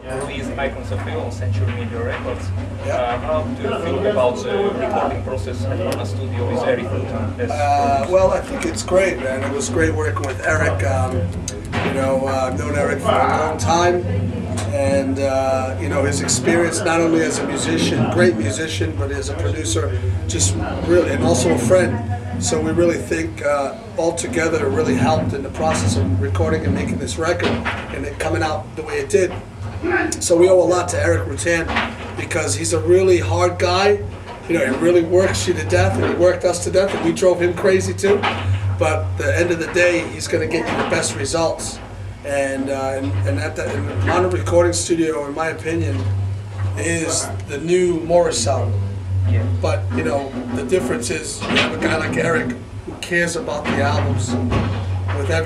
Released Icons of Film on Century Media Records. Yeah. How do you feel about the recording process at Corona Studio with Eric Rutan? Well, I think it's great, man. It was great working with Eric. I've known Eric for a long time, and his experience not only as a musician, great musician, but as a producer, just really, and also a friend. So we really think all together really helped in the process of recording and making this record, and it coming out the way it did. So we owe a lot to Eric Rutan because he's a really hard guy. He really works you to death, and he worked us to death, and we drove him crazy too. But at the end of the day, he's going to get you the best results. And at the Modern Recording Studio, in my opinion, is the new Morris sound. Yeah. But the difference is you have a guy like Eric who cares about the albums.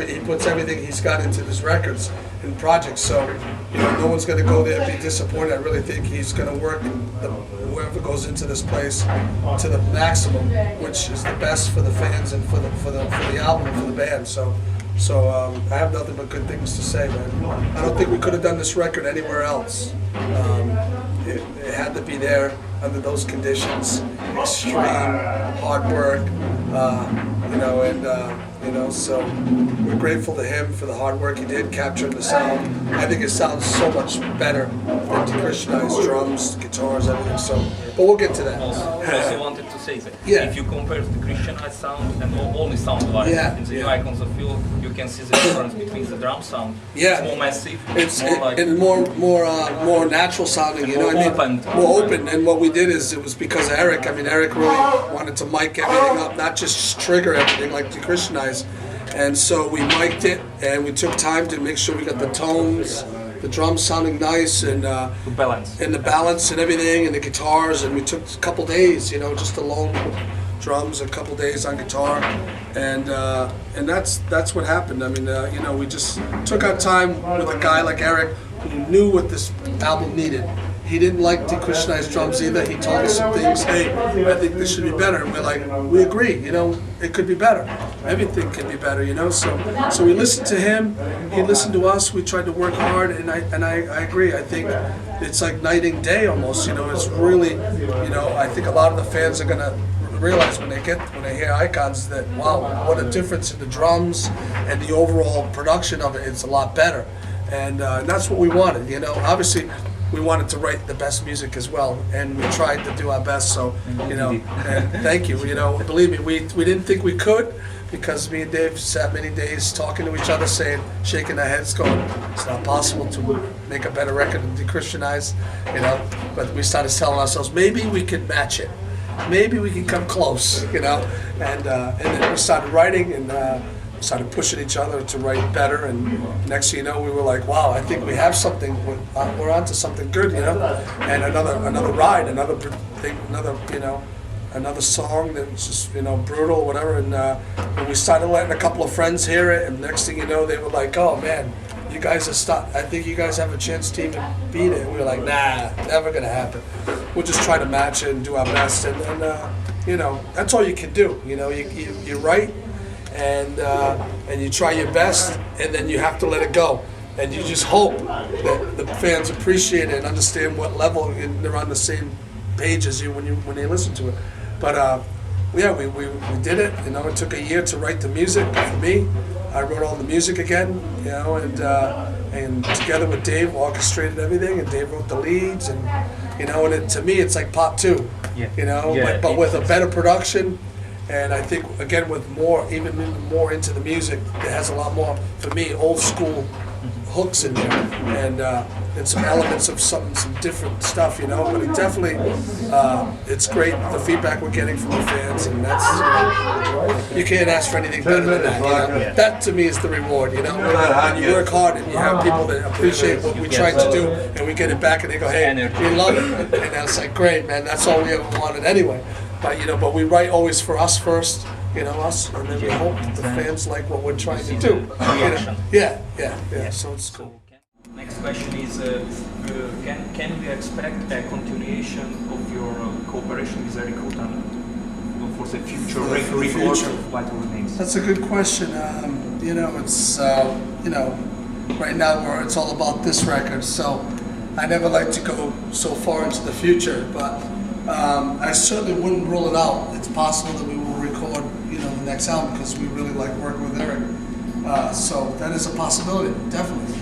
He puts everything he's got into his records and projects. So no one's going to go there and be disappointed. I really think he's going to work whoever goes into this place to the maximum, which is the best for the fans and for the album and for the band. So I have nothing but good things to say, man. I don't think we could have done this record anywhere else. It had to be there under those conditions, extreme hard work, so we're grateful to him for the hard work he did capturing the sound. I think it sounds so much better than de-Christianized drums, guitars, everything. So, but we'll get to that. Also wanted to say that Yeah. if you compare the Christianized sound and only sound wise in the new Icons of Film, you can see the difference between the drum sound. Yeah. It's more massive. And more natural sounding. More open. And what we did is it was because of Eric. I mean, Eric really wanted to mic everything up, not just trigger everything like de-Christianized. And so we mic'd it, and we took time to make sure we got the tones, the drums sounding nice, and the balance and everything, and the guitars. And we took a couple days, just alone drums, a couple days on guitar, and that's what happened. I mean, we just took our time with a guy like Eric who knew what this album needed. He didn't like de-Christianized drums either. He told us some things. Hey, I think this should be better. And we're like, we agree. It could be better. Everything could be better. So we listened to him. He listened to us. We tried to work hard, and I agree. I think it's like night and day almost. It's really, I think a lot of the fans are gonna realize when they hear Icons that wow, what a difference in the drums and the overall production of it. It's a lot better, and that's what we wanted. Obviously. We wanted to write the best music as well, and we tried to do our best. So, and thank you. Believe me, we didn't think we could, because me and Dave sat many days talking to each other, shaking our heads, going, "It's not possible to make a better record than de-Christianized." But we started telling ourselves, maybe we could match it, maybe we can come close. And then we started writing and. Started pushing each other to write better, and next thing you know, we were like, wow, I think we have something, we're onto something good, and another ride, another thing, another song that's just, brutal, whatever, and we started letting a couple of friends hear it, and next thing you know, they were like, oh man, you guys I think you guys have a chance to even beat it, and we were like, nah, never gonna happen. We'll just try to match it and do our best, and that's all you can do, you write, and you try your best, and then you have to let it go, and you just hope that the fans appreciate it and understand what level they're on the same page as you when they listen to it. But we did it. It took a year to write the music for me. I wrote all the music again, and together with Dave orchestrated everything, and Dave wrote the leads, and to me it's like part two, but with a better production. And I think, again, with even more into the music, it has a lot more, for me, old school hooks in there, and some elements of some different stuff, But it definitely, it's great, the feedback we're getting from the fans, and that's, you can't ask for anything better than that, That, to me, is the reward, When you work hard and you have people that appreciate what we tried to do, and we get it back and they go, hey, we love it. And that's like, great, man, that's all we ever wanted anyway. But we write always for us first, us, and then we hope the fans like what we're trying to do. Yeah. So it's cool. Next question is, can we expect a continuation of your cooperation with Eric Rutan for the future record of Vital Remains? That's a good question. It's right now it's all about this record. So I never like to go so far into the future, but I certainly wouldn't rule it out. It's possible that we will record, the next album because we really like working with Eric. So that is a possibility, definitely.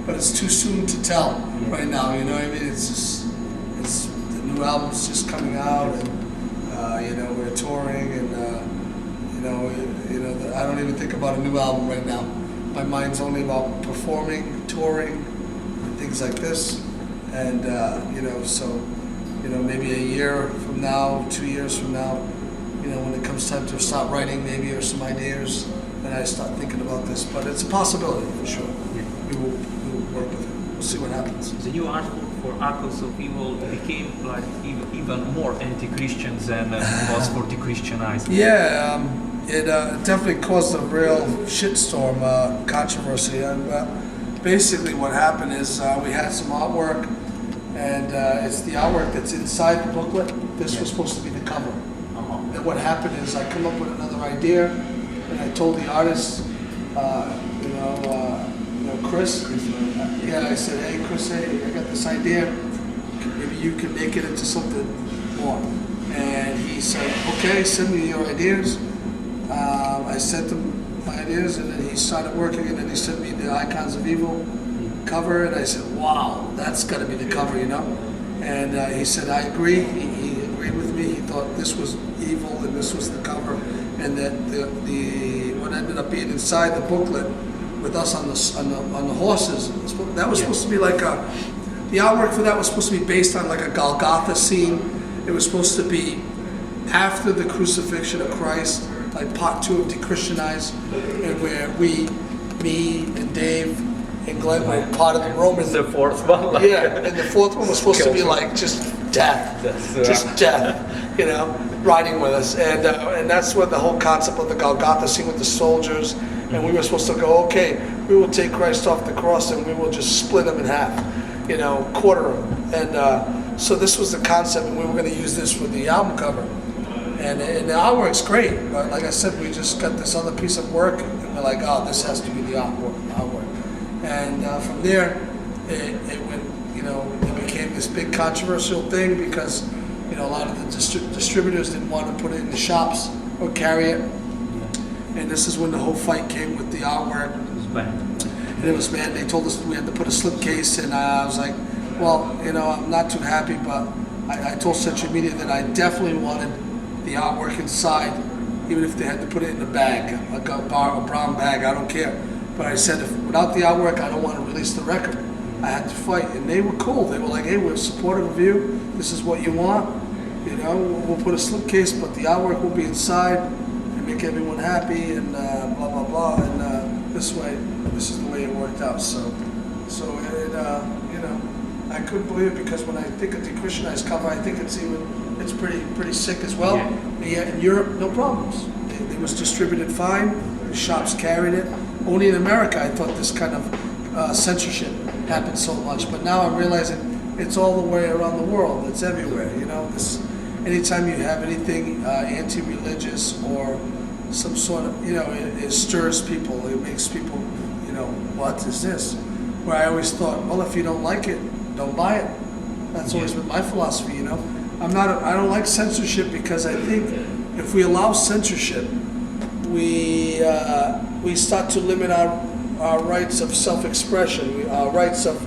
But it's too soon to tell right now. You know what I mean? It's the new album's just coming out, and we're touring, and I don't even think about a new album right now. My mind's only about performing, touring, things like this, and maybe a year from now, 2 years from now, when it comes time to start writing, maybe, or some ideas, then I start thinking about this. But it's a possibility for sure. Yeah. We will work with it. We'll see what happens. The new artwork for Arcos of Evil became like even more anti-Christian than was for the Christianized. Yeah, it definitely caused a real shitstorm, controversy. Basically, what happened is we had some artwork, and it's the artwork that's inside the booklet. This was supposed to be the cover. And what happened is I come up with another idea, and I told the artist, Chris. I said, hey, Chris, I got this idea. Maybe you can make it into something more. And he said, okay, send me your ideas. I sent him my ideas, and then he started working, and then he sent me the Icons of Evil cover, and I said, wow, that's got to be the cover, And he said, I agree. He agreed with me. He thought this was evil, and this was the cover, and that the what ended up being inside the booklet with us on the horses, that was supposed to be like the artwork for that was supposed to be based on like a Golgotha scene. It was supposed to be after the crucifixion of Christ, like part 2 of Dechristianized, and where me and Dave and Glenn were part of the Roman. The fourth one. And the fourth one was supposed to be like just death, riding with us, and that's what the whole concept of the Golgotha scene with the soldiers, and we were supposed to go, okay, we will take Christ off the cross and we will just split him in half, quarter him, and so this was the concept, and we were going to use this for the album cover, and the artwork's great, but like I said, we just got this other piece of work, and we're like, oh, this has to be the artwork. And from there, it went, it became this big controversial thing because, a lot of the distributors didn't want to put it in the shops or carry it. And this is when the whole fight came with the artwork. It was banned. And it was banned. They told us we had to put a slipcase, and I was like, well, I'm not too happy, but I told Century Media that I definitely wanted the artwork inside, even if they had to put it in a bag, like a brown bag, I don't care. But I said, if without the artwork, I don't want to release the record. I had to fight, and they were cool. They were like, hey, we're supportive of you. This is what you want. We'll put a slipcase, but the artwork will be inside and make everyone happy, and blah, blah, blah. And this is the way it worked out. So I couldn't believe it, because when I think of Dechristianized cover, I think it's pretty sick as well. Yeah, in Europe, no problems. It was distributed fine. The shops carried it. Only in America, I thought this kind of censorship happened so much, but now I'm realizing it's all the way around the world. It's everywhere. Anytime you have anything anti-religious or some sort of, it stirs people. It makes people, what is this? Where I always thought, well, if you don't like it, don't buy it. That's always been my philosophy. I don't like censorship, because I think if we allow censorship, we start to limit our rights of self-expression, our rights of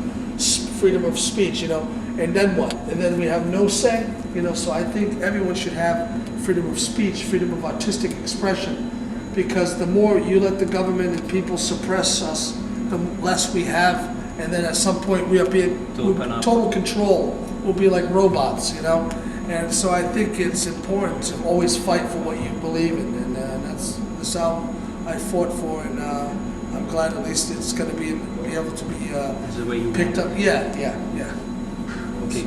freedom of speech, and then what? And then we have no say, so I think everyone should have freedom of speech, freedom of artistic expression, because the more you let the government and people suppress us, the less we have, and then at some point we are being total control. We'll be like robots, and so I think it's important to always fight for what you believe in, and that's how I fought for, and I'm glad at least it's going to be able to be picked up. Yeah. Okay.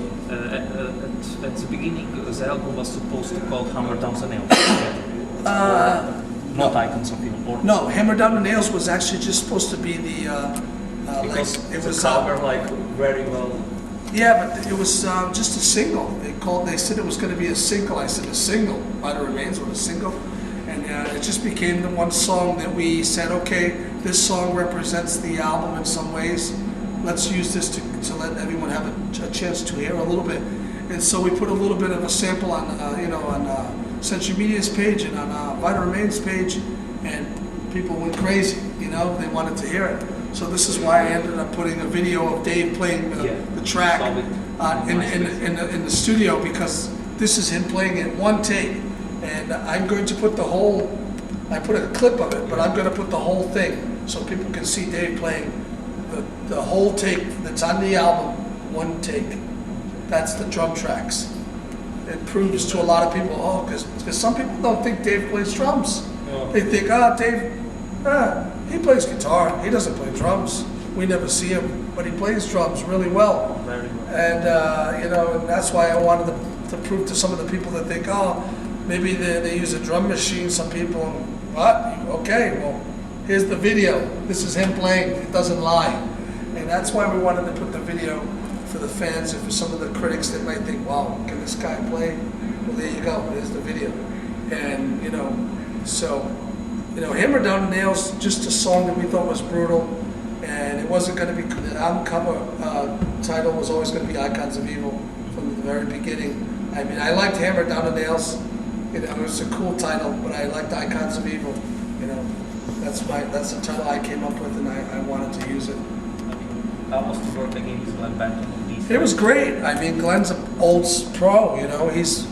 At the beginning, the album was supposed to be called Hammer Down the Nails. Not Icons of Evil. No, Hammer Down the Nails was actually just supposed to be the because it was cover very well. Yeah, but it was just a single. They said it was going to be a single. I said a single. Vital Remains was a single. And it just became the one song that we said, okay, this song represents the album in some ways. let's use this to let everyone have a chance to hear a little bit. And so we put a little bit of a sample on, on Century Media's page and on Vital Remains page, and people went crazy. They wanted to hear it. So this is why I ended up putting a video of Dave playing the track in the studio, because this is him playing it one take, and I'm going to put I put a clip of it, but I'm going to put the whole thing so people can see Dave playing the whole take that's on the album, one take. That's the drum tracks. It proves to a lot of people, because some people don't think Dave plays drums. No. They think, Dave, he plays guitar, he doesn't play drums. We never see him, but he plays drums really well. Very well. And, and that's why I wanted to prove to some of the people that think, maybe they use a drum machine, some people, what? Okay, well, here's the video. This is him playing, it doesn't lie. And that's why we wanted to put the video for the fans and for some of the critics that might think, wow, can this guy play? Well, there you go, there's the video. And, Hammer Down the Nails, just a song that we thought was brutal, and it wasn't going to be, the album cover title was always going to be Icons of Evil from the very beginning. I mean, I liked Hammer Down the Nails, it was a cool title, but I liked Icons of Evil, that's the title I came up with, and I wanted to use it. How was to work against Glen Benton? It was great. I mean, Glen's an old pro, he is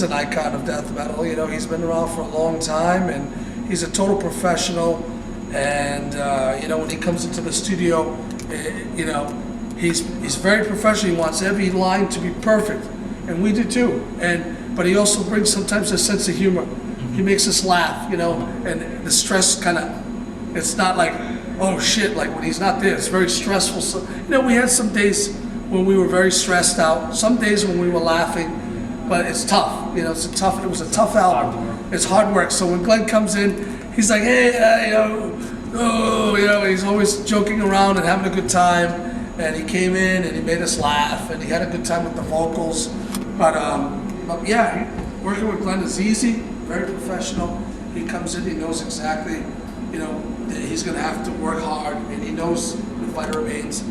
an icon of death metal. He's been around for a long time, and he's a total professional. And when he comes into the studio, he's very professional. He wants every line to be perfect, and we do too. But he also brings sometimes a sense of humor. He makes us laugh, and the stress it's not like, oh shit, like when he's not there, it's very stressful. So, we had some days when we were very stressed out, some days when we were laughing, but it's tough. It was a tough album. It's hard work. So when Glen comes in, he's like, hey, he's always joking around and having a good time. And he came in and he made us laugh, and he had a good time with the vocals. But yeah, working with Glen is easy, very professional. He comes in, he knows exactly, that he's going to have to work hard, and he knows with Vital Remains,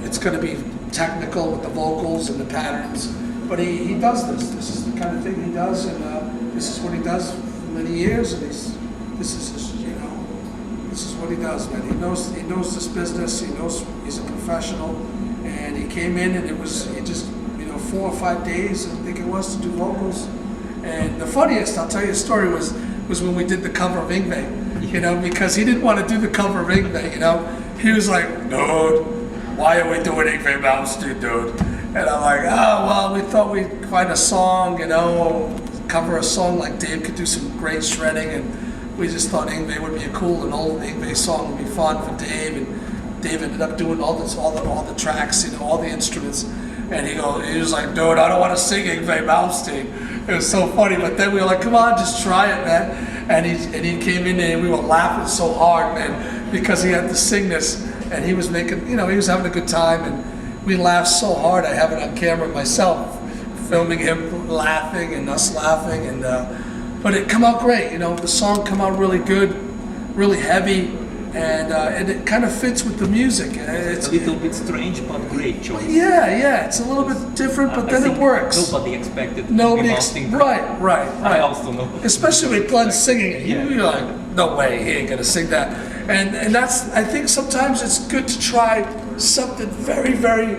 it's going to be technical with the vocals and the patterns. But he does this. This is the kind of thing he does, and this is what he does for many years. And this is what he does, man. He knows this business. He knows he's a professional, and he came in, and he just 4 or 5 days, I think it was, to do vocals. And the funniest, I'll tell you a story, was when we did the cover of Yngwie, because he didn't want to do the cover of Yngwie, He was like, dude, why are we doing Yngwie Malmsteen, dude? And I'm like, well, we thought we'd find a song, cover a song like Dave could do some great shredding, and we just thought Yngwie would be a cool, an old Yngwie song would be fun for Dave, and Dave ended up doing all the tracks, all the instruments, and he was like, dude, I don't want to sing Yngwie Malmsteen. It was so funny, but then we were like, come on, just try it, man. And he came in there, and we were laughing so hard, man, because he had to sing this, and he was making, he was having a good time, and we laughed so hard. I have it on camera myself, filming him laughing and us laughing, and but it come out great. The song come out really good, really heavy, and it kind of fits with the music. It's a little bit strange, but great choice. Yeah, it's a little bit different, but then it works. Nobody expected. Right. I also know. Especially with Glen singing it, you're like, no way, he ain't gonna sing that. And that's, I think sometimes it's good to try something very, very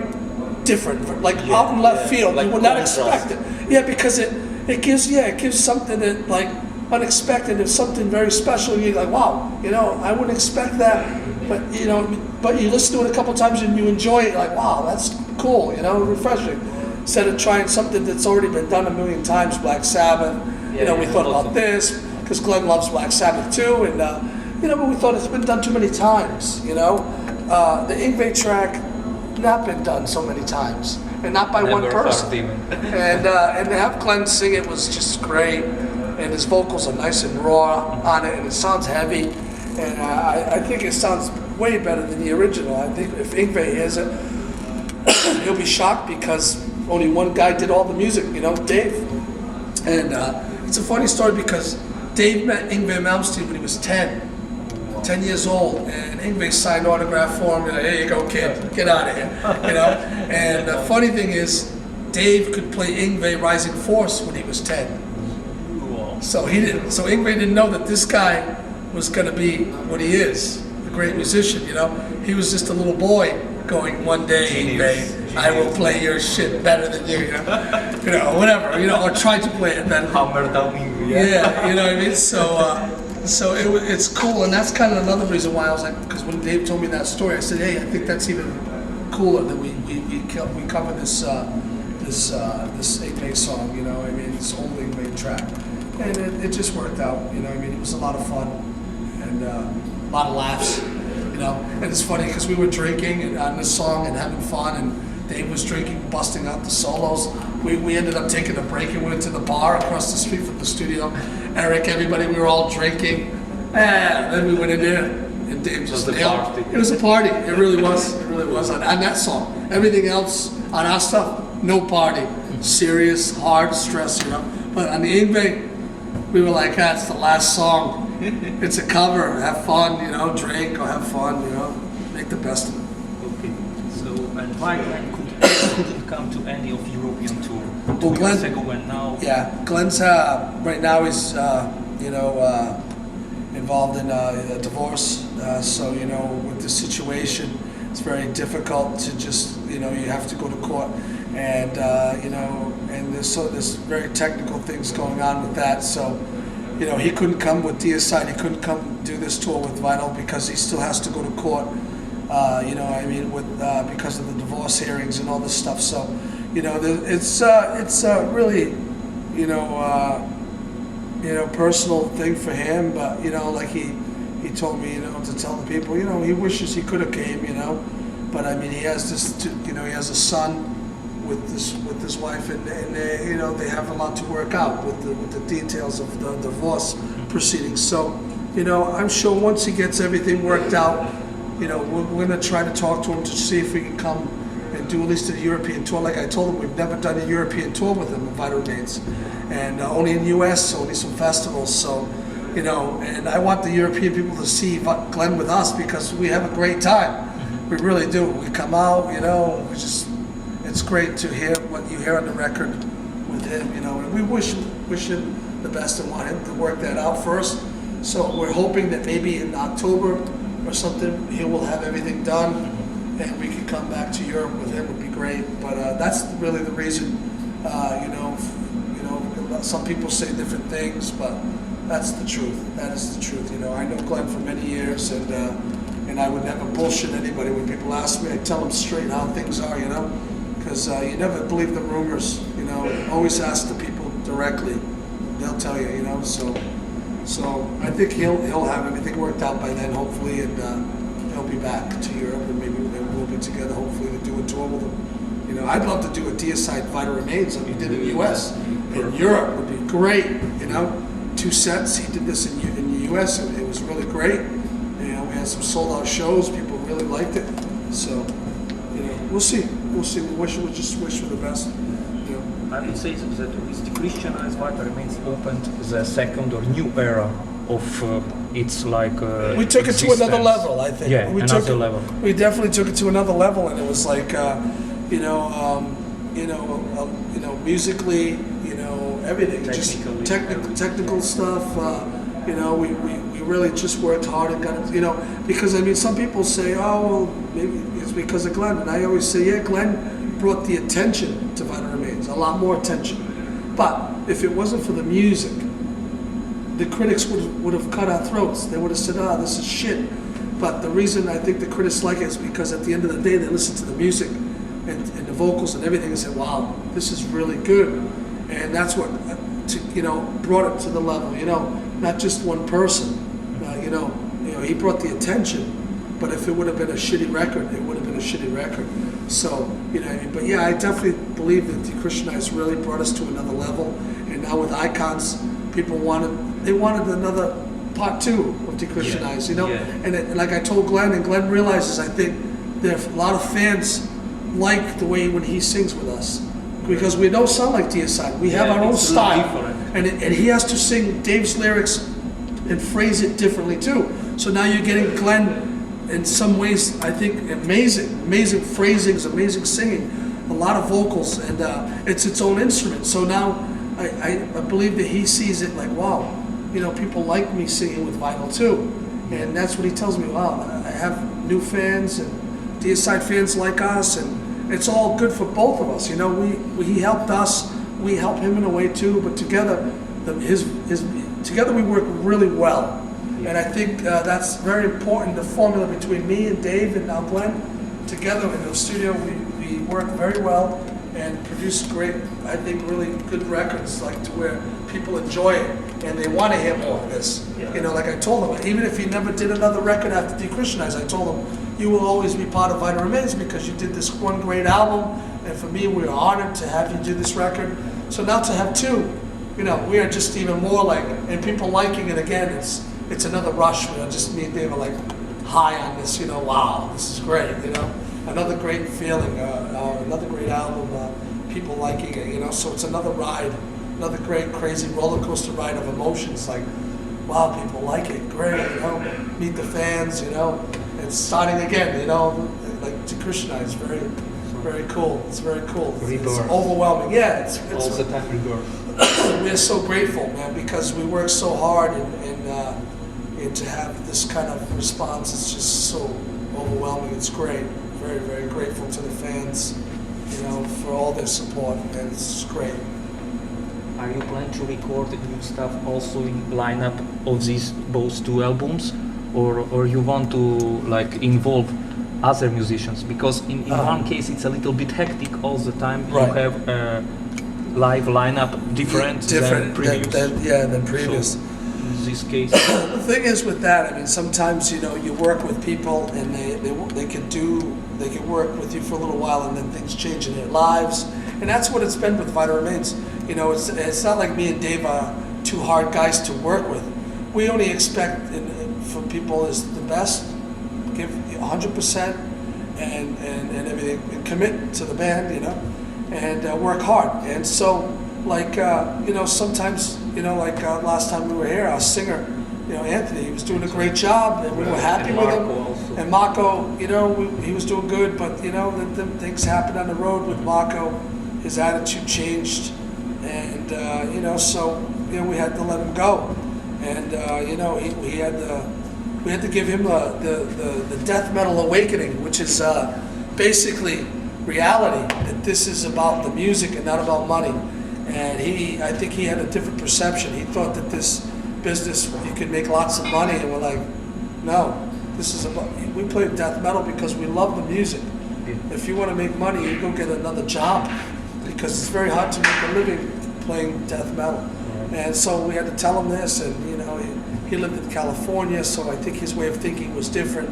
different, like out in left field. Like you would not expect it. Yeah, because it gives something that like unexpected. It's something very special. You're like, wow, I wouldn't expect that. But but you listen to it a couple times and you enjoy it. You're like, wow, that's cool. Refreshing. Instead of trying something that's already been done a million times, Black Sabbath. We thought about this because Glen loves Black Sabbath too, and but we thought it's been done too many times. The Yngwie track not been done so many times, and not by one person. And to have Glen sing it was just great, and his vocals are nice and raw on it, and it sounds heavy, and I think it sounds way better than the original. I think if Yngwie hears it, he'll be shocked because only one guy did all the music, Dave. And it's a funny story because Dave met Yngwie Malmsteen when he was 10. 10 years old, and Yngwie signed autograph for him. Like, here you go, kid, get out of here, you know. And the funny thing is, Dave could play Yngwie Rising Force when he was 10. So he didn't. So Yngwie didn't know that this guy was going to be what he is, a great musician. You know, he was just a little boy going, one day, Yngwie, I will play your shit better than you. You know, whatever. You know, or try to play it better. Hammer down Yngwie. Yeah, you know what I mean. So it's cool, and that's kind of another reason why I was like, because when Dave told me that story, I said, hey, I think that's even cooler that we cover this Yngwie song. You know, I mean, this old Yngwie track. And it just worked out, you know. I mean, it was a lot of fun and a lot of laughs, you know. And it's funny because we were drinking on this song and having fun, and Dave was drinking, busting out the solos. We ended up taking a break and went to the bar across the street from the studio. Eric, everybody, we were all drinking. And then we went in there, and Dave just nailed it. It was a party. It really was. It really was on that song. Everything else on our stuff, no party. Serious, hard, stress, you know. But on the Yngwie, we were like, it's the last song. It's a cover. Have fun, you know, drink or have fun, you know, make the best of it. Okay. So, and why Glen couldn't come to any of European tour? Well, Glen, years ago and now. Yeah, Glen's right now he's involved in a divorce. So you know, with the situation, it's very difficult to just you have to go to court, and and there's very technical things going on with that. So he couldn't come with Deicide. He couldn't come do this tour with Vinyl because he still has to go to court. Because of the divorce hearings and all this stuff. So. It's really, personal thing for him. But like he told me, to tell the people, he wishes he could have came, But I mean, he has this, he has a son with his wife, and they have a lot to work out with the details of the divorce proceedings. So, I'm sure once he gets everything worked out, we're going to try to talk to him to see if we can come and do at least a European tour. Like I told him, we've never done a European tour with him, Vital Remains, and only in the U.S., only some festivals. So, and I want the European people to see Glen with us because we have a great time. We really do. We come out, it's great to hear what you hear on the record with him, and we wish him the best and want him to work that out first. So we're hoping that maybe in October or something, he will have everything done. And we could come back to Europe with him would be great, but that's really the reason. Some people say different things, but that's the truth. That is the truth. I know Glen for many years, and I would never bullshit anybody when people ask me. I tell them straight how things are, because you never believe the rumors. Always ask the people directly. They'll tell you. So I think he'll have everything worked out by then, hopefully, and he'll be back to Europe, and maybe we'll be together, hopefully, to do a tour with him. I'd love to do a Deicide Vital Remains like he did in the U.S. In Europe would be great, 2 sets. He did this in the U.S. It was really great. We had some sold-out shows. People really liked it. So, we'll see. We'll see. We just wish for the best. I would say that with the Christianized Vital Remains opened the second or new era of it's like we took it to another level, I think. Yeah, another level. We definitely took it to another level, and it was like, musically, everything, technical stuff. We really just worked hard and got it, because I mean, some people say, oh, well, maybe it's because of Glen, and I always say, yeah, Glen brought the attention to Vital Remains, a lot more attention. But if it wasn't for the music, the critics would have cut our throats. They would have said, this is shit. But the reason I think the critics like it is because at the end of the day, they listen to the music and the vocals and everything and say, wow, this is really good. And that's what, brought it to the level, not just one person. He brought the attention. But if it would have been a shitty record, it would have been a shitty record. So, but yeah, I definitely believe that Dechristianized really brought us to another level. And now with Icons, people wanted another part 2 of Dechristianized, And like I told Glen, and Glen realizes, I think, there are a lot of fans like the way when he sings with us. Because we don't sound like Deicide. We have our own style. And he has to sing Dave's lyrics and phrase it differently too. So now you're getting Glen, in some ways, I think, amazing phrasings, amazing singing, a lot of vocals, and it's its own instrument. So now I believe that he sees it like, wow, you know, people like me singing with vinyl too. And that's what he tells me, wow, I have new fans, and Deicide fans like us, and it's all good for both of us. You know, he helped us, we help him in a way too, but together, together we work really well. And I think that's very important, the formula between me and Dave and now Glen. Together in the studio, we work very well and produce great, I think, really good records, like to where people enjoy it and they want to hear more of this. Yeah. You know, like I told him, even if he never did another record after Dechristianize, I told him, you will always be part of Vital Remains because you did this one great album, and for me, we are honored to have you do this record. So now to have two, you know, we are just even more like, and people liking it again, it's another rush. You know, just me and Dave are like high on this, you know, wow, this is great, you know. Another great feeling, another great album, people liking it, you know, so it's another ride, another great crazy roller coaster ride of emotions, like, wow, people like it, great, you know, meet the fans, you know, it's starting again, you know, like Dechristianize, very cool, it's very cool. It's overwhelming, yeah, it's all the time rebirth. We're so grateful, man, because we work so hard and to have this kind of response is just so overwhelming. It's great. Very grateful to the fans, you know, for all their support, and it's great. Are you planning to record new stuff also in lineup of these both two albums, or you want to like involve other musicians? Because in one case it's a little bit hectic all the time. Right. You have a live lineup different than previous. Than previous. So, in this case, the thing is with that, I mean, sometimes, you know, you work with people and they can work with you for a little while and then things change in their lives, and that's what it's been with Vital Remains. You know, it's not like me and Dave are two hard guys to work with. We only expect from people is the best, give 100% and everything, and commit to the band, you know, and work hard. And so, like, you know, sometimes, you know, like last time we were here, our singer, you know, Anthony, he was doing a great job, and we were happy with him. Also. And Marco, you know, he was doing good, but, you know, the things happened on the road with Marco. His attitude changed, and, you know, so, you know, we had to let him go. And, you know, we had to give him the death metal awakening, which is basically reality, that this is about the music and not about money. And I think he had a different perception. He thought that this business, you could make lots of money, and we're like, no, this is about, we play death metal because we love the music. Yeah. If you want to make money, you go get another job, because it's very hard to make a living playing death metal. Yeah. And so we had to tell him this, and, you know, he lived in California, so I think his way of thinking was different.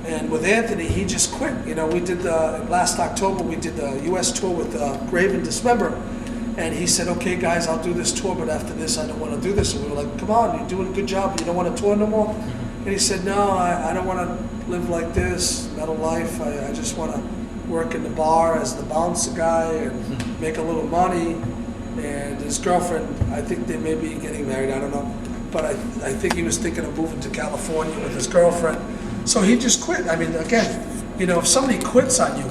And with Anthony, he just quit. You know, we did last October, we did the U.S. tour with Grave and Dismember, and he said, okay, guys, I'll do this tour, but after this, I don't want to do this. And we were like, come on, you're doing a good job. You don't want to tour no more? And he said, no, I don't want to live like this, metal life. I just want to work in the bar as the bouncer guy and make a little money. And his girlfriend, I think they may be getting married, I don't know. But I think he was thinking of moving to California with his girlfriend. So he just quit. I mean, again, you know, if somebody quits on you,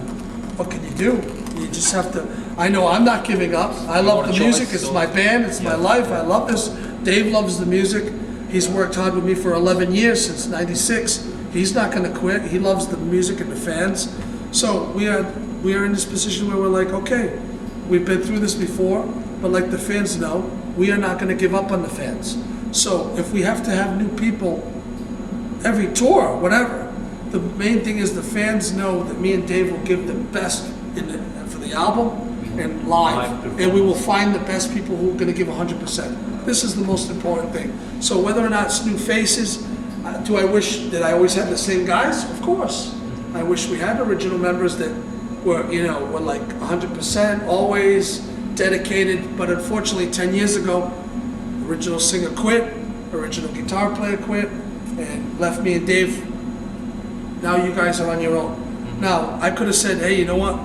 what can you do? You just have to, I know I'm not giving up. I love the music. It's my band. It's my life. I love this. Dave loves the music. He's worked hard with me for 11 years, since '96. He's not going to quit. He loves the music and the fans. So we are in this position where we're like, okay, we've been through this before, but like the fans know, we are not going to give up on the fans. So if we have to have new people every tour, whatever, the main thing is the fans know that me and Dave will give the best for the album and live, and we will find the best people who are going to give 100%. This is the most important thing. So whether or not it's new faces, do I wish that I always had the same guys? Of course. I wish we had original members that were, you know, were like 100%, always dedicated, but unfortunately 10 years ago, original singer quit, original guitar player quit, and left me and Dave. Now you guys are on your own. Now, I could have said, hey, you know what?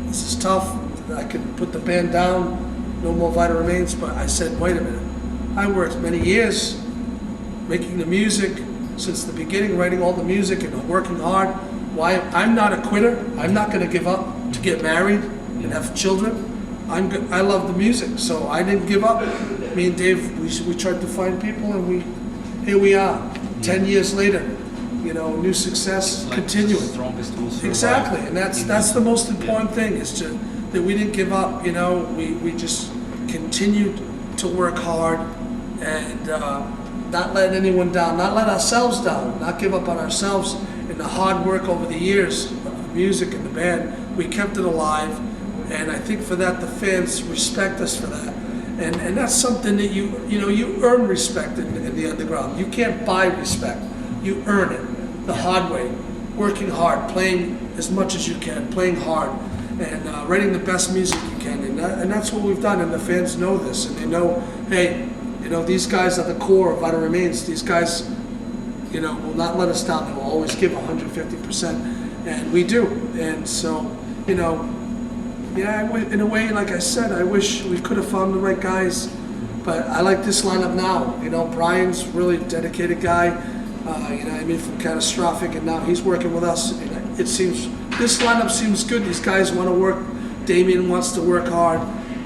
This is tough. I could put the band down, no more Vital Remains, but I said, wait a minute. I worked many years making the music since the beginning, writing all the music and working hard. Why I'm not a quitter. I'm not going to give up to get married and have children. I love the music, so I didn't give up. Me and Dave, we tried to find people, and here we are, 10 years later. You know, new success, like continuing. Strongest will survive. Exactly, and that's the most important thing, is that we didn't give up. You know, we just continued to work hard and not let anyone down, not let ourselves down, not give up on ourselves. In the hard work over the years of the music and the band, we kept it alive, and I think for that the fans respect us for that. And that's something that you earn respect in the underground. You can't buy respect. You earn it the hard way, working hard, playing as much as you can, playing hard, and writing the best music you can. And that's what we've done, and the fans know this, and they know, hey, you know, these guys are the core of Vital Remains. These guys, you know, will not let us down. They will always give 150%, and we do. And so, you know, yeah, in a way, like I said, I wish we could have found the right guys, but I like this lineup now. You know, Brian's really a dedicated guy, you know, I mean, from Catastrophic, and now he's working with us. And it seems, this lineup seems good. These guys want to work. Damien wants to work hard.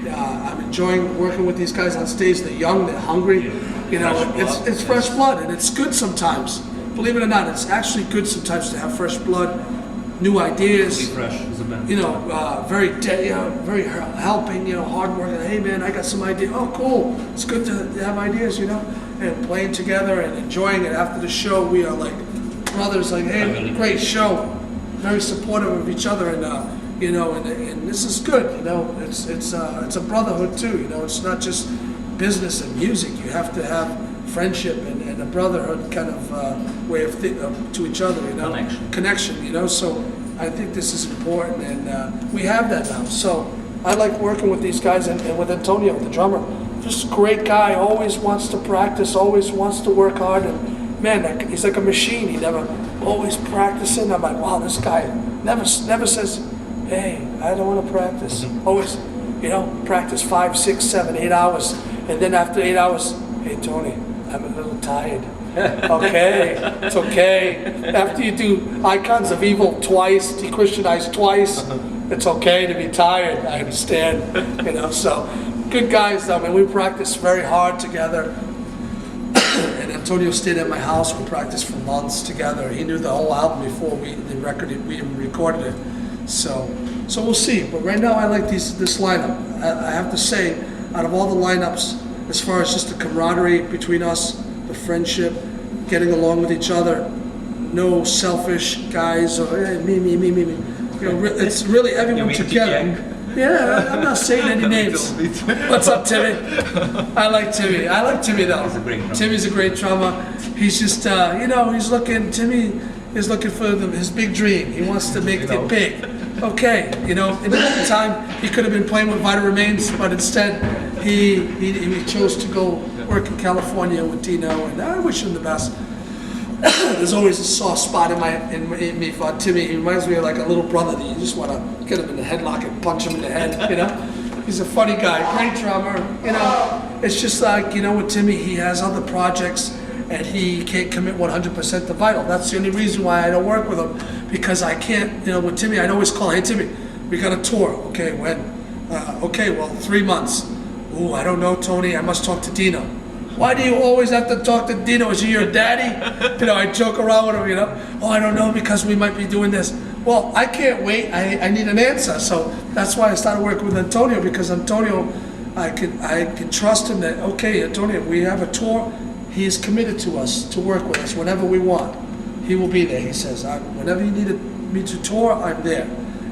I'm enjoying working with these guys on stage. They're young, they're hungry. You know, it's fresh blood, and it's good sometimes. Believe it or not, it's actually good sometimes to have fresh blood, new ideas. Fresh as a band. You know, very helping. You know, hard working. Hey man, I got some idea. Oh, cool. It's good to have ideas. You know, and playing together and enjoying it. After the show, we are like brothers. Like, hey, great show. Very supportive of each other, and you know, and this is good. You know, it's a brotherhood too. You know, it's not just business and music. You have to have friendship and a brotherhood kind of way of to each other. You know, connection. You know, so I think this is important, and we have that now. So I like working with these guys, and with Antonio, the drummer. Just a great guy. Always wants to practice. Always wants to work hard, and man, he's like a machine. He never always practicing. I'm like, wow, this guy never says, hey, I don't want to practice. Always, you know, practice 5, 6, 7, 8 hours. And then after 8 hours, hey, Tony, I'm a little tired. Okay, it's okay. After you do Icons of Evil twice, Dechristianized twice, it's okay to be tired. I understand, you know, so good guys though. I mean, we practice very hard together. And Antonio stayed at my house. We practiced for months together. He knew the whole album before we even recorded it. So we'll see. But right now, I like this lineup. I have to say, out of all the lineups, as far as just the camaraderie between us, the friendship, getting along with each other, no selfish guys or hey, me. You know, it's really everyone together. Yeah, I'm not saying any names. What's up, Timmy? I like Timmy. I like Timmy though. He's a great drummer. Timmy's a great drummer. He's just, you know, Timmy is looking for his big dream. He wants to make it big. Okay, you know, in the meantime, he could have been playing with Vital Remains, but instead he chose to go work in California with Dino, and I wish him the best. There's always a soft spot in me for Timmy. He reminds me of like a little brother that you just want to get him in the headlock and punch him in the head, you know? He's a funny guy, great drummer, you know? It's just like, you know, with Timmy, he has other projects and he can't commit 100% to Vital. That's the only reason why I don't work with him, because I can't, you know, with Timmy, I'd always call, hey Timmy, we got a tour. Okay, when? Okay, well, 3 months. Ooh, I don't know, Tony, I must talk to Dino. Why do you always have to talk to Dino? Is he your daddy? You know, I joke around with him, you know. Oh, I don't know, because we might be doing this. Well, I can't wait. I need an answer. So that's why I started working with Antonio, because Antonio, I can trust him that, okay, Antonio, we have a tour. He is committed to us, to work with us whenever we want. He will be there. He says, whenever you need me to tour, I'm there.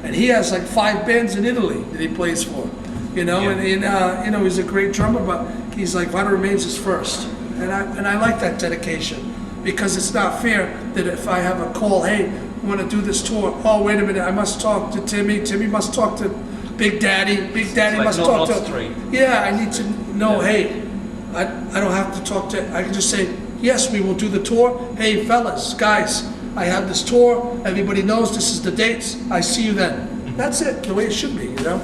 And he has like 5 bands in Italy that he plays for. You know, yeah. and you know, he's a great drummer, but he's like, Vital Remains is first. And I like that dedication, because it's not fair that if I have a call, hey, I want to do this tour, oh, wait a minute, I must talk to Timmy, Timmy must talk to Big Daddy, Big Daddy must talk to... Straight. Yeah, I need to know, hey, I don't have to talk to... I can just say, yes, we will do the tour. Hey, fellas, guys, I have this tour, everybody knows this is the dates, I see you then. That's it, the way it should be, you know?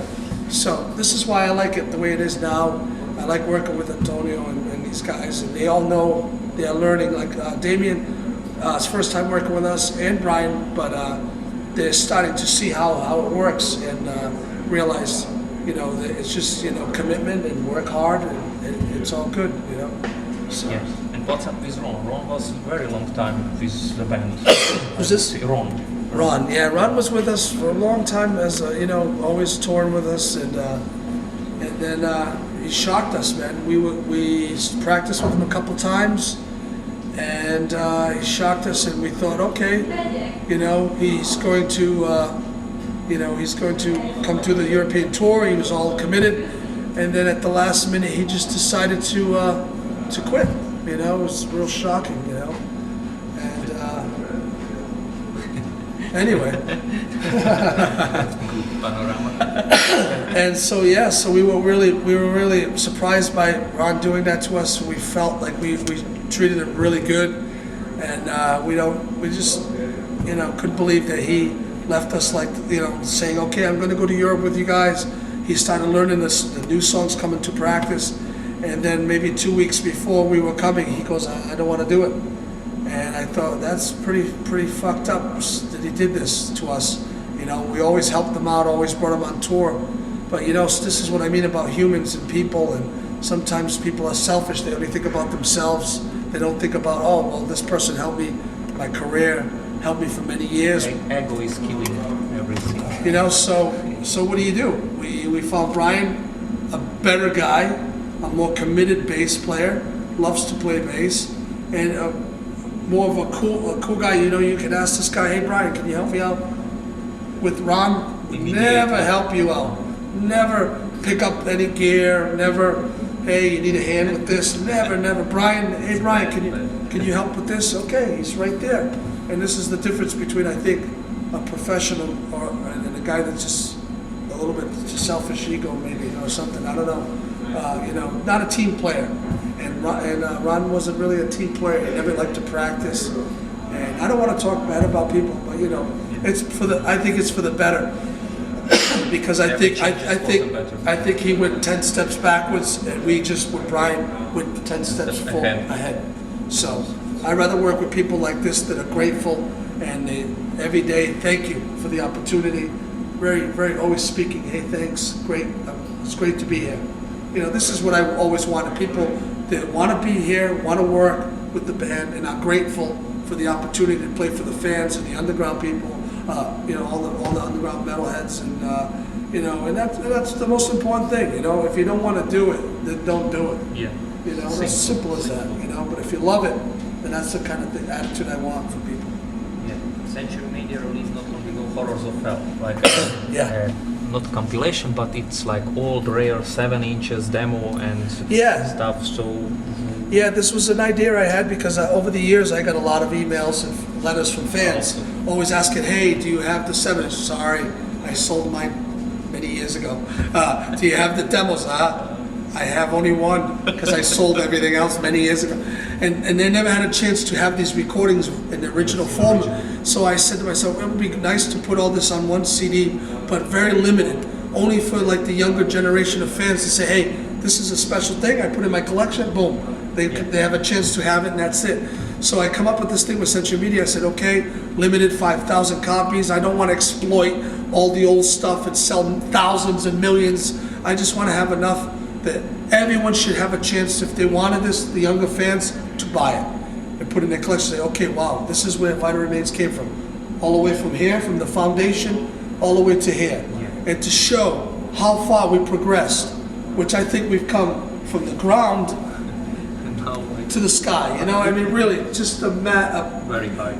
So this is why I like it the way it is now. I like working with Antonio and these guys, and they all know They are learning. Like Damien, his first time working with us, and Brian, but they're starting to see how it works and realize, that it's just commitment and work hard, and it's all good, So. Yes. And what's up with Ron? Ron was a very long time with the band. Who's this? Ron. Ron, yeah, Ron was with us for a long time, as always touring with us, and then he shocked us, man. We practiced with him a couple times, and he shocked us, and we thought, okay, he's going to come to the European tour. He was all committed, and then at the last minute, he just decided to quit. It was real shocking, and anyway. And so we were really surprised by Ron doing that to us. We felt like we treated him really good, and we just couldn't believe that he left us saying, okay, I'm going to go to Europe with you guys. He started learning the new songs coming to practice, and then maybe 2 weeks before we were coming, he goes, I don't want to do it. And I thought, that's pretty fucked up that he did this to us. We always helped them out, always brought them on tour. But this is what I mean about humans and people, and sometimes people are selfish. They only think about themselves. They don't think about, oh, well, this person helped me, my career, helped me for many years. Ego is killing everything. So what do? We found Brian, a better guy, a more committed bass player, loves to play bass, and more of a cool guy. You can ask this guy, hey Brian, can you help me out? With Ron, never help you out. Never pick up any gear. Never, hey, you need a hand with this. Never. Brian, hey Brian, can you help with this? Okay, he's right there. And this is the difference between, I think, a professional and a guy that's just a little bit selfish ego maybe or something. I don't know. Not a team player. And Ron wasn't really a team player. He never liked to practice. And I don't want to talk bad about people, but I think it's for the better. Because I think he went 10 steps backwards, and we just with Brian went 10 steps ahead. So I'd rather work with people like this that are grateful, and they, every day, thank you for the opportunity. Very always speaking, hey, thanks, great, it's great to be here. This is what I always wanted. People that want to be here, want to work with the band, and are grateful for the opportunity to play for the fans and the underground people, all the underground metalheads, and that's the most important thing. If you don't want to do it, then don't do it. Yeah. It's simple as that. But if you love it, then that's the kind of attitude I want for people. Yeah. Century Media released not only the Horrors of Hell, Yeah. Not compilation, but it's like old rare 7 inches demo and stuff. So yeah, this was an idea I had because over the years I got a lot of emails and letters from fans, always asking, "Hey, do you have the 7 inch?" Sorry, I sold mine many years ago. Do you have the demos? I have only one because I sold everything else many years ago, and they never had a chance to have these recordings in the original form. So I said to myself, it would be nice to put all this on one CD, but very limited, only for like the younger generation of fans to say, hey, this is a special thing. I put in my collection. Boom, they have a chance to have it, and that's it. So I come up with this thing with Century Media. I said, okay, limited 5,000 copies. I don't want to exploit all the old stuff and sell thousands and millions. I just want to have enough that everyone should have a chance, if they wanted this, the younger fans, to buy it and put it in their collection. Say, okay, wow, this is where Vital Remains came from. All the way from here, from the foundation, all the way to here. And to show how far we progressed, which I think we've come from the ground to the sky. Really, just very high.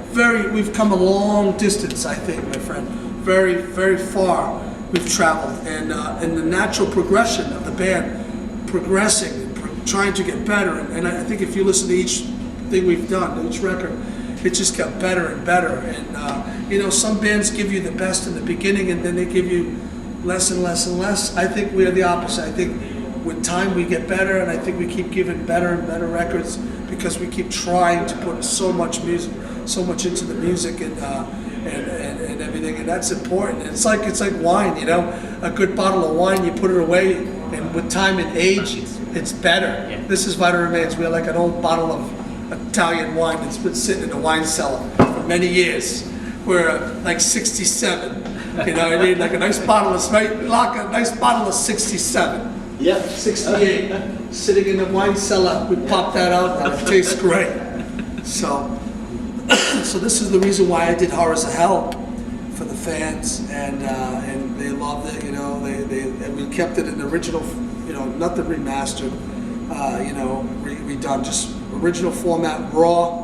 We've come a long distance, I think, my friend. Very, very far we've traveled. And the natural progression of the band, progressing, trying to get better, and I think if you listen to each thing we've done, each record, it just got better and better. And some bands give you the best in the beginning, and then they give you less and less and less. I think we're the opposite. I think with time we get better, and I think we keep giving better and better records because we keep trying to put so much music, so much into the music and everything, and that's important. And it's like wine, a good bottle of wine, you put it away, and with time and age, it's better. Yeah. This is Vital Remains. We're like an old bottle of Italian wine that's been sitting in a wine cellar for many years. We're like 67, you know what I mean? Like a nice bottle of, right? Like a nice bottle of 67. Yeah. 68, sitting in the wine cellar. We pop that out, and it tastes great. So this is the reason why I did Horrors of Hell for the fans, and they loved it. You know, and we kept it in the original, you know, nothing remastered, you know, redone, just original format, raw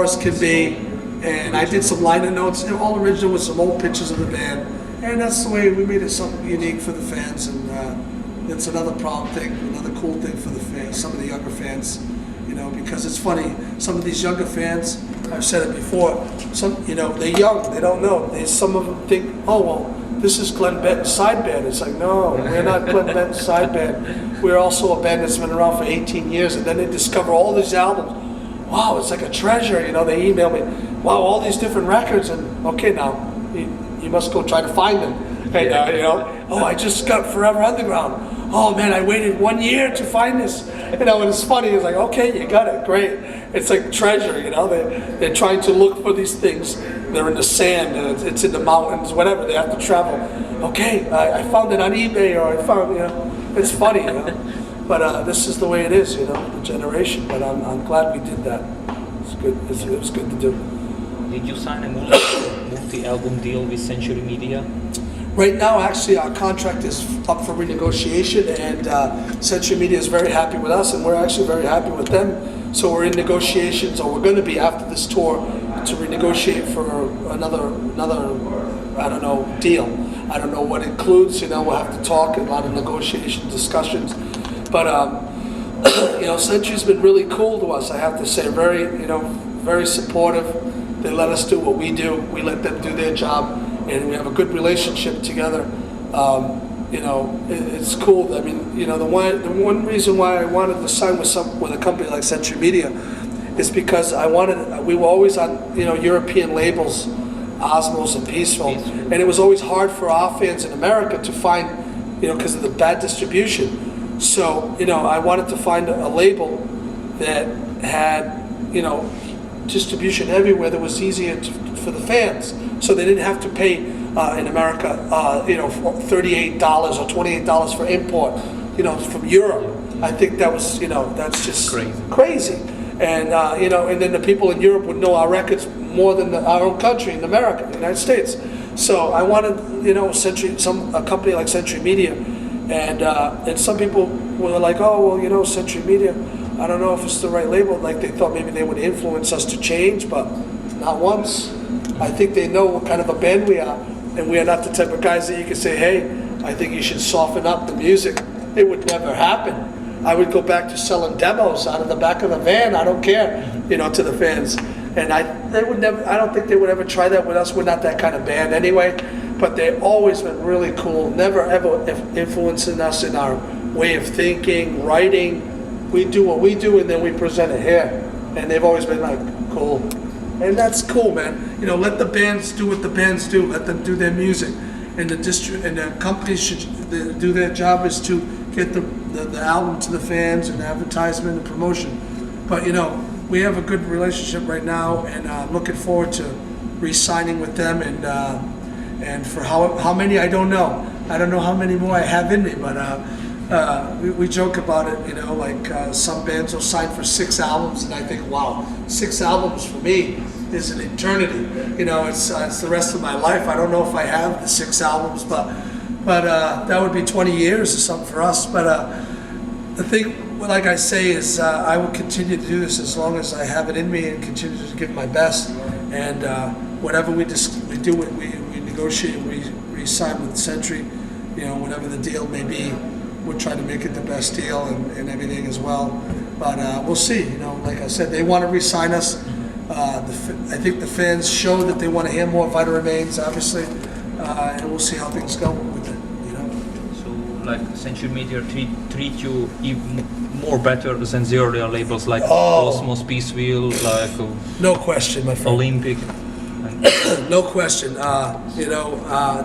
as can be. And I did some liner notes, all original with some old pictures of the band, and that's the way we made it something unique for the fans. And it's another proud thing, another cool thing for the fans, some of the younger fans, you know, because it's funny. Some of these younger fans, I've said it before. Some, you know, they're young, they don't know. Some of them think, oh well, this is Glen Benton's side band. It's like, no, we're not Glen Benton's side band. We're also a band that's been around for 18 years, and then they discover all these albums. Wow, it's like a treasure, you know. They email me, wow, all these different records, and okay, now you must go try to find them. And, you know, oh, I just got Forever Underground. Oh man, I waited 1 year to find this. You know, and it's funny. It's like, okay, you got it, great. It's like treasure, you know. They're trying to look for these things. They're in the sand, and it's in the mountains, whatever. They have to travel. Okay, I found it on eBay, or I found, you know. It's funny, you know. But this is the way it is, you know, the generation. But I'm glad we did that. It's good. It was good to do. Did you sign a multi-album deal with Century Media? Right now, actually, our contract is up for renegotiation, and Century Media is very happy with us, and we're actually very happy with them. So we're in negotiations, or we're going to be after this tour, to renegotiate for another I don't know, deal. I don't know what it includes. You know, we'll have to talk, a lot of negotiation discussions. But you know, Century's been really cool to us. I have to say, very supportive. They let us do what we do. We let them do their job, and we have a good relationship together. You know, it's cool. I mean, you know, the one reason why I wanted to sign with a company like Century Media is because we were always on, you know, European labels, Osmos and Peaceful, and it was always hard for our fans in America to find, you know, because of the bad distribution. So, you know, I wanted to find a label that had, you know, distribution everywhere that was easier for the fans, so they didn't have to pay in America, you know, $38 or $28 for import, you know, from Europe. I think that was, you know, that's just crazy. And you know, and then the people in Europe would know our records more than our own country in America, the United States. So I wanted, you know, a company like Century Media. And some people were like, oh, well, you know, Century Media, I don't know if it's the right label. Like, they thought maybe they would influence us to change, but not once. I think they know what kind of a band we are, and we are not the type of guys that you can say, hey, I think you should soften up the music. It would never happen. I would go back to selling demos out of the back of the van. I don't care, you know, to the fans. And I don't think they would ever try that with us. We're not that kind of band anyway. But they've always been really cool, never ever influencing us in our way of thinking, writing. We do what we do, and then we present it here. And they've always been like, cool. And that's cool, man. You know, let the bands do what the bands do. Let them do their music. And the companies should do their job is to get the album to the fans, and advertisement and promotion. But, you know, we have a good relationship right now, and I'm looking forward to re-signing with them, and for how many, I don't know. I don't know how many more I have in me, but we joke about it, you know, like some bands will sign for 6 albums, and I think, wow, 6 albums for me is an eternity. You know, it's the rest of my life. I don't know if I have the 6 albums, but that would be 20 years or something for us. But the thing, like I say, is I will continue to do this as long as I have it in me, and continue to give my best. And whatever we do, we negotiate, we sign with Century, you know, whatever the deal may be, we'll try to make it the best deal, and everything as well. But we'll see, you know, like I said, they want to re-sign us. I think the fans show that they want to hear more Vital Remains, obviously, and we'll see how things go with it, you know. So, like, Century Media treat you even more better than the earlier labels like Osmos, Peaceville, like no question, my friend. Olympic. No question. You know,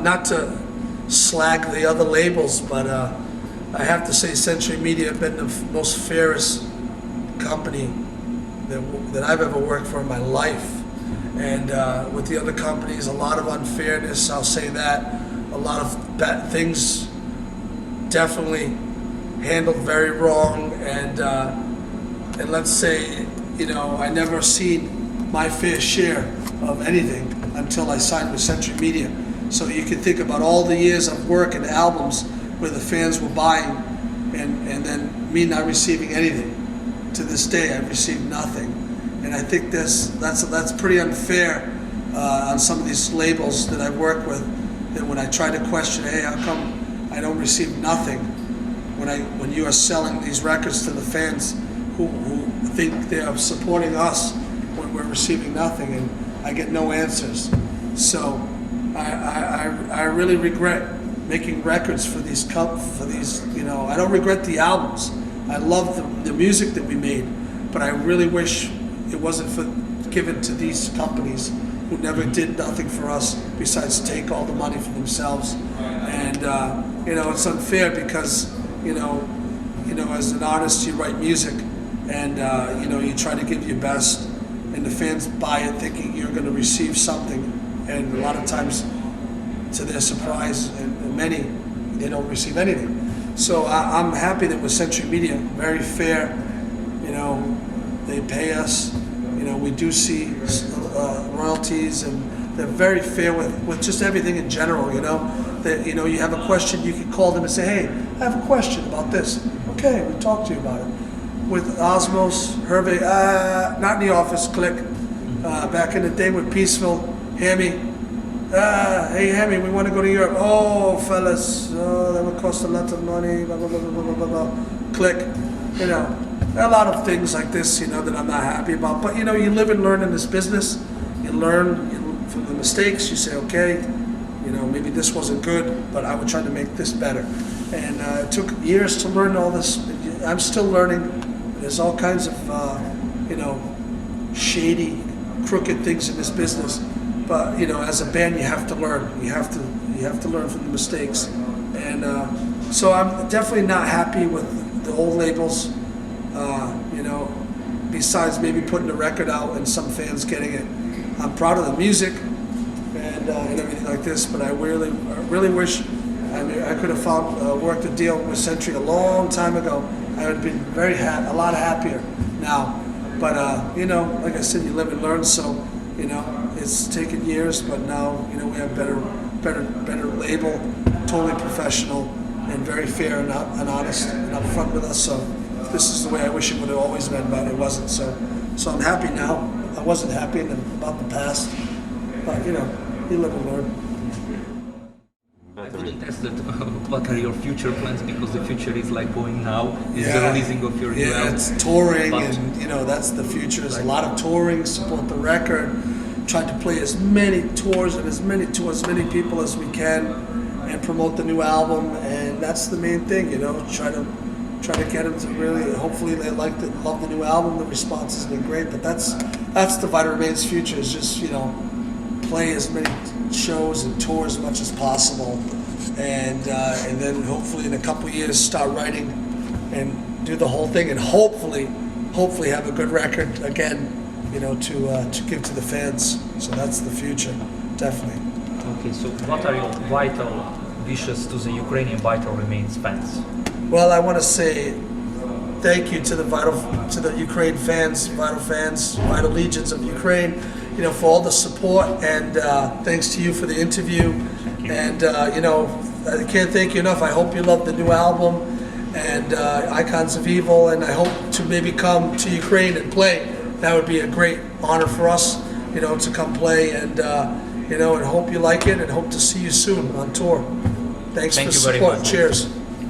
not to slag the other labels, but I have to say Century Media have been the most fairest company that I've ever worked for in my life. And with the other companies, a lot of unfairness, I'll say that. A lot of bad things definitely handled very wrong. And let's say, I never seen my fair share of anything until I signed with Century Media. So you can think about all the years of work and albums where the fans were buying and then me not receiving anything. To this day, I've received nothing. And I think that's pretty unfair on some of these labels that I've worked with. That when I try to question, hey, how come I don't receive nothing? When you are selling these records to the fans who think they are supporting us when we're receiving nothing, and I get no answers. So I really regret making records for these. I don't regret the albums. I love the music that we made, but I really wish it wasn't given to these companies who never did nothing for us besides take all the money for themselves. And it's unfair because as an artist you write music and you try to give your best, and the fans buy it thinking you're going to receive something, and a lot of times, to their surprise, and many, they don't receive anything. So I'm happy that with Century Media, very fair. They pay us. We do see royalties, and they're very fair with just everything in general. That you have a question, you can call them and say, hey, I have a question about this. Okay, we'll talk to you about it. With Osmos, Hervé, not in the office, click. Back in the day with Peaceville, Hammy. Hey Hammy, we want to go to Europe. Oh, fellas, that would cost a lot of money. Blah blah blah blah blah blah. Click. There are a lot of things like this, that I'm not happy about. But you live and learn in this business. You learn from the mistakes. You say, okay, maybe this wasn't good, but I would try to make this better. And it took years to learn all this. I'm still learning. There's all kinds of shady, crooked things in this business. But as a band, you have to learn. You have to learn from the mistakes. And so I'm definitely not happy with the old labels. Besides maybe putting a record out and some fans getting it. I'm proud of the music and everything like this. But I really wish I could have worked a deal with Century a long time ago. I would have been a lot happier now. But like I said, you live and learn. So it's taken years, but now we have better label, totally professional and very fair and honest and upfront with us. So this is the way I wish it would have always been, but it wasn't. So I'm happy now. I wasn't happy about the past, but you live and learn. I wouldn't ask that. What are your future plans? Because the future is like going now. Is the releasing of your new album. It's touring, and that's the future. There's a lot of touring, support the record, try to play as many tours and as many people as we can, and promote the new album. And that's the main thing, try to get them to really. Hopefully, they love the new album. The response has been great, but that's the Vital Remains future. Is just play as many shows and tours as much as possible, and then hopefully in a couple years start writing and do the whole thing, and hopefully have a good record again, to give to the fans. So that's the future, definitely. Okay, so what are your vital wishes to the Ukrainian Vital Remains fans? Well, I want to say thank you to the Ukraine fans, Vital Legions of Ukraine, for all the support, and thanks to you for the interview. And I can't thank you enough. I hope you love the new album and Icons of Evil, and I hope to maybe come to Ukraine and play. That would be a great honor for us, to come play, and and hope you like it, and hope to see you soon on tour. Thanks for the support. Cheers.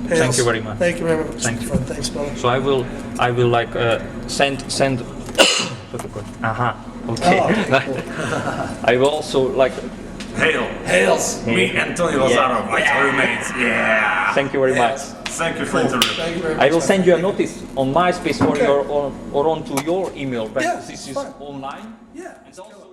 Thank you very much. Thank you very much. Thank you. Thanks, brother. So I will like send. Okay. Oh, cool. I will also like. Hails. Me, Antonio Lazaro, Vital Remains. Yeah. Thank you very much. Thank you for interview. Thank you very much. I will send you a notice on MySpace or onto your email. But Yeah, this is fine. online. Yeah. It's also